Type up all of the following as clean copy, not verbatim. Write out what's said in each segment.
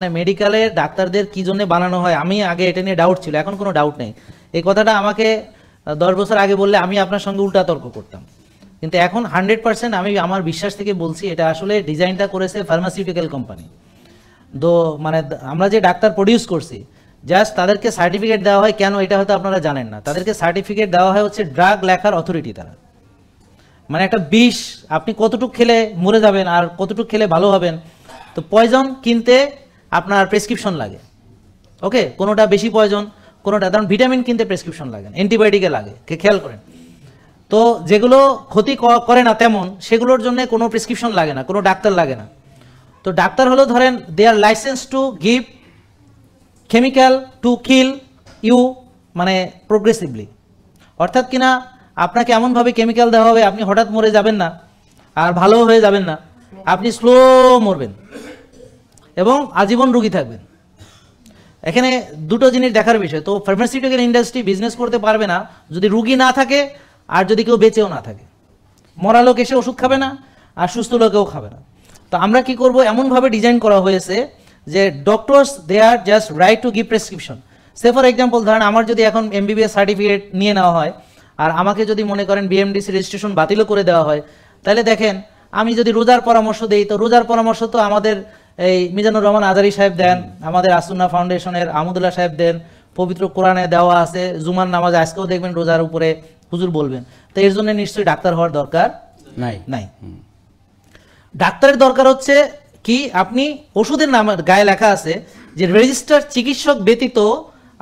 মেডিকেলের ডাক্তারদের কি জন্য বানানো হয় আমি আগে এটা নিয়ে ডাউট ছিল, এখন কোনো ডাউট নেই। এই কথাটা আমাকে 10 বছর আগে বললে আমি আপনার সঙ্গে উল্টা তর্ক করতাম, কিন্তু এখন 100% আমি আমার বিশ্বাস থেকে বলছি এটা আসলে ডিজাইনটা করেছে ফার্মাসিউটিক্যাল কোম্পানি। তো মানে আমরা যে ডাক্তার প্রডিউস করছি জাস্ট তাদেরকে সার্টিফিকেট দেওয়া হয় কেন, এটা হয়তো আপনারা জানেন না। তাদেরকে সার্টিফিকেট দেওয়া হয় হচ্ছে ড্রাগ লেখার অথরিটি, তারা মানে একটা বিষ আপনি কতটুকু খেলে মরে যাবেন আর কতটুকু খেলে ভালো হবেন। তো পয়জন কিনতে আপনার প্রেসক্রিপশন লাগে, ওকে, কোনোটা বেশি পয়জন, কোনোটা কারণ ভিটামিন কিনতে প্রেসক্রিপশন লাগে, অ্যান্টিবায়োটিকে লাগে, খেয়াল করেন। তো যেগুলো ক্ষতি করে না তেমন সেগুলোর জন্য কোনো প্রেসক্রিপশন লাগে না, কোনো ডাক্তার লাগে না। তো ডাক্তার হলো ধরেন they are licence to give chemical to kill you, মানে প্রোগ্রেসিভলি, অর্থাৎ কিনা আপনাকে এমনভাবে কেমিক্যাল দেওয়া হবে আপনি হঠাৎ মরে যাবেন না আর ভালো হয়ে যাবেন না, আপনি স্লো মরবেন এবং আজীবন রোগী থাকবেন। এখানে দুটো জিনিস দেখার বিষয়। তো ফার্মাসিউটিক্যাল ইন্ডাস্ট্রি বিজনেস করতে পারবে না যদি রুগী না থাকে আর যদি কেউ বেঁচেও না থাকে। মরা লোক এসে ওষুধ খাবে না আর সুস্থ লোকেও খাবে না। তো আমরা কি করব, এমনভাবে ডিজাইন করা হয়েছে যে doctors they are just right to give prescription. সে ফর এক্সাম্পল ধরেন আমার যদি এখন MBBS সার্টিফিকেট নিয়ে নেওয়া হয় আর আমাকে যদি মনে করেন BMDC রেজিস্ট্রেশন বাতিলও করে দেওয়া হয়, তাহলে দেখেন আমি যদি রোজার পরামর্শ দেই তো রোজার পরামর্শ তো আমাদের এই মিজানুর রহমান আজারি সাহেব দেন, আমাদের আসুন্না ফাউন্ডেশনের আহমদুল্লাহ সাহেব দেন, পবিত্র কোরআনে দেওয়া আছে, জুমার নামাজ আজকেও দেখবেন রোজার উপরে হুজুর বলবেন। তো এর জন্য নিশ্চয়ই ডাক্তার হওয়ার দরকার নাই। ডাক্তারের দরকার হচ্ছে কি, আপনি ওষুধের নাম গায়ে লেখা আছে যে রেজিস্টার্ড চিকিৎসক ব্যতীত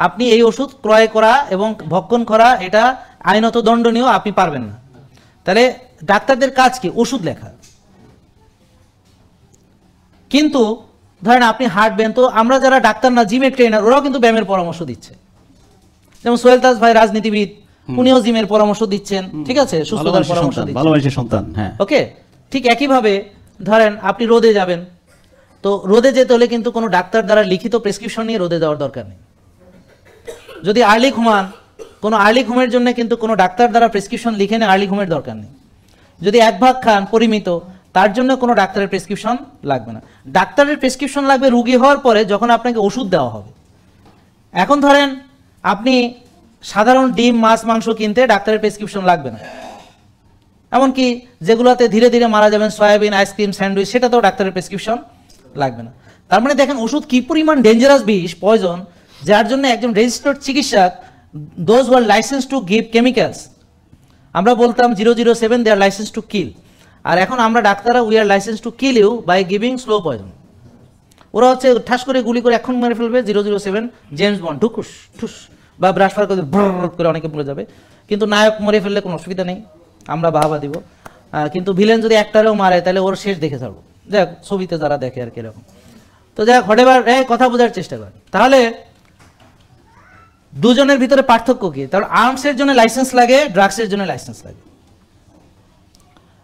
আপনি এই ওষুধ ক্রয় করা এবং ভক্ষণ করা এটা আইনত দণ্ডনীয়, আপনি পারবেন না। তাহলে ডাক্তারদের কাজ কি, ওষুধ লেখা। কিন্তু ধরেন আপনি হাঁটবেন, তো আমরা যারা ডাক্তার না জিমের ট্রেনার ওরাও কিন্তু ব্যায়ামের পরামর্শ দিচ্ছে, যেমন সোহেল তাজ ভাই রাজনীতিবিদ, উনিও জিমের পরামর্শ দিচ্ছেন, ঠিক আছে, সুস্থতার পরামর্শ দিচ্ছেন, ওকে। ঠিক একইভাবে ধরেন আপনি রোদে যাবেন, তো রোদে যেতে হলে কিন্তু কোনো ডাক্তার দ্বারা লিখিত প্রেসক্রিপশন নিয়ে রোদে যাওয়ার দরকার নেই। যদি আর্লি ঘুমান, কোনো আর্লি ঘুমের জন্য কিন্তু কোনো ডাক্তার দ্বারা প্রেসক্রিপশন লিখে নিয়ে আর্লি ঘুমের দরকার নেই। যদি এক ভাগ খান পরিমিত, তার জন্য কোনো ডাক্তারের প্রেসক্রিপশন লাগবে না। ডাক্তারের প্রেসক্রিপশন লাগবে রুগী হওয়ার পরে যখন আপনাকে ওষুধ দেওয়া হবে। এখন ধরেন আপনি সাধারণ ডিম মাছ মাংস কিনতে ডাক্তারের প্রেসক্রিপশন লাগবে না, এমনকি যেগুলোতে ধীরে ধীরে মারা যাবেন সয়াবিন আইসক্রিম স্যান্ডউইচ সেটাতেও ডাক্তারের প্রেসক্রিপশন লাগবে না। তার মানে দেখেন ওষুধ কি পরিমাণ ডেঞ্জারাস বিষ পয়জন, যার জন্য একজন রেজিস্টার্ড চিকিৎসক those who are licence to give chemicals, আমরা বলতাম 007 দে আর লাইসেন্স টু কিল, আর এখন আমরা ডাক্তাররা we are licence to kill you by giving slow poison. ওরা হচ্ছে ঠাস করে গুলি করে এখন মেরে ফেলবে 007 জেমস বন্ড ঢুকুস ঠুস, বা ব্রাশ ফার করে অনেকে মরে যাবে, কিন্তু নায়ক মরে ফেললে কোনো অসুবিধা নেই, আমরা বাহাবা দিব। কিন্তু ভিলেন যদি একটারেও মারে তাহলে ওর শেষ দেখে ছাড়বো, যাক ছবিতে যারা দেখে আর কি এরকম। তো যাক হটেবার কথা বোঝার চেষ্টা করেন। তাহলে দুজনের ভিতরে পার্থক্য কি? তাহলে আর্মসের জন্য লাইসেন্স লাগে, ড্রাগসের জন্য লাইসেন্স লাগে।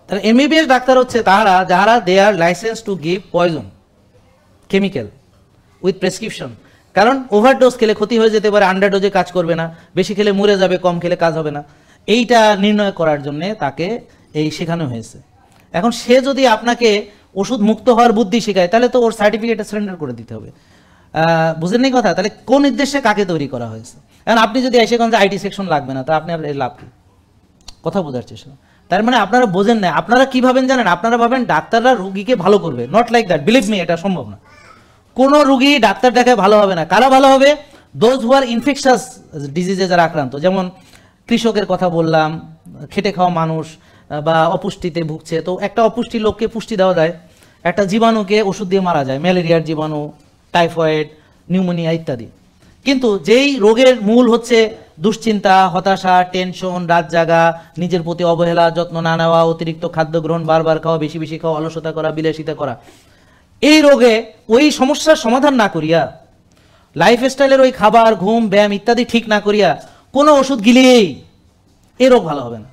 তাহলে MBBS ডাক্তার হচ্ছে তারা যারা they are licence to give poison chemical with prescription, কারণ ওভারডোজ খেলে ক্ষতি হয়ে যেতে পারে, আন্ডারডোজে কাজ করবে না, বেশি খেলে মরে যাবে, কম খেলে কাজ হবে না, এইটা নির্ণয় করার জন্য তাকে এই শেখানো হয়েছে। এখন সে যদি আপনাকে ওষুধ মুক্ত হওয়ার বুদ্ধি শেখায় তাহলে তো ওর সার্টিফিকেটটা সারেন্ডার করে দিতে হবে। বুঝলেন এই কথা? তাহলে কোন উদ্দেশ্যে কাকে তৈরি করা হয়েছে? এখন আপনি যদি এসে কোন IT সেকশন লাগবে না, তা আপনি আর লাভ কি? কথা বোঝার চেষ্টা। তার মানে আপনারা বোঝেন না, আপনারা কি ভাবেন জানেন? আপনারা ভাবেন ডাক্তাররা রুগীকে ভালো করবে, not like that, believe me, এটা সম্ভব না। কোনো রুগী ডাক্তার দেখায় ভালো হবে না। কারা ভালো হবে? দোজ হু আর ইনফেকশাস ডিজিজে যারা আক্রান্ত, যেমন কৃষকের কথা বললাম, খেটে খাওয়া মানুষ বা অপুষ্টিতে ভুগছে। তো একটা অপুষ্টি লোককে পুষ্টি দেওয়া যায়, একটা জীবাণুকে ওষুধ দিয়ে মারা যায়, ম্যালেরিয়ার জীবাণু, টাইফয়েড, নিউমোনিয়া ইত্যাদি। কিন্তু যেই রোগের মূল হচ্ছে দুশ্চিন্তা, হতাশা, টেনশন, রাত জাগা, নিজের প্রতি অবহেলা, যত্ন না নেওয়া, অতিরিক্ত খাদ্য গ্রহণ, বারবার খাওয়া, বেশি বেশি খাওয়া, অলসতা করা, বিলাসিতা করা, এই রোগে ওই সমস্যার সমাধান না করিয়া, লাইফস্টাইলের ওই খাবার, ঘুম, ব্যায়াম ইত্যাদি ঠিক না করিয়া কোনো ওষুধ গিলেই এই রোগ ভালো হবে না।